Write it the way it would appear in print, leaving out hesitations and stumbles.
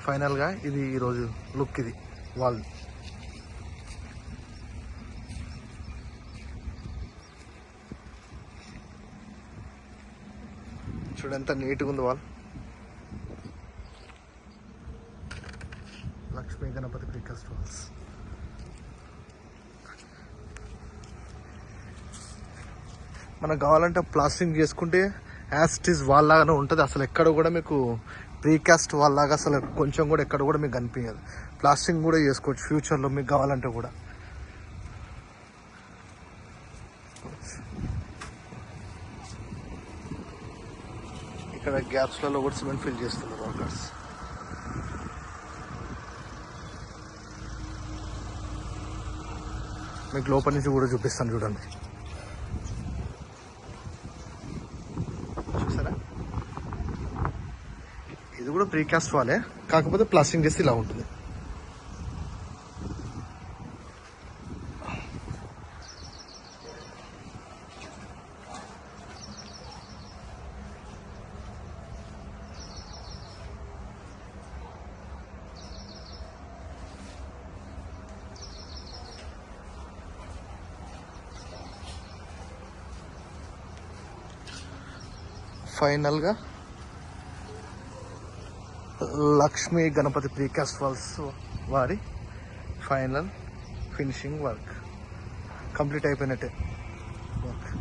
ఫైనల్గా ఇది ఈరోజు లుక్. ఇది వాల్ చూడు ఎంత నీట్గా ఉంది. Wall Lakshmi Ganapati precast walls. మనకు కావాలంటే ప్లాస్టింగ్ చేసుకుంటే యాస్టిస్ వాల్ లాగానే ఉంటుంది. అసలు ఎక్కడ కూడా మీకు ప్రీకాస్ట్ వాల్ లాగా అసలు కొంచెం కూడా ఎక్కడ కూడా మీకు కనిపించదు. ప్లాస్టింగ్ కూడా చేసుకోవచ్చు ఫ్యూచర్లో మీకు కావాలంటే కూడా. ఇక్కడ గ్యాప్స్లలో కూడా సిమెంట్ ఫిల్ చేస్తున్నారు వర్కర్స్. మీకు లోపల నుంచి కూడా చూపిస్తాను చూడండి. చూసారా, ఇది కూడా ప్రీకాస్ట్ వాలే, కాకపోతే ప్లాస్టింగ్ చేస్తే ఇలా ఉంటుంది. ఫైనల్గా లక్ష్మీ గణపతి ప్రీకాస్ట్ వాల్స్ వారి ఫైనల్ ఫినిషింగ్ వర్క్ కంప్లీట్ అయిపోయినట్టే వర్క్.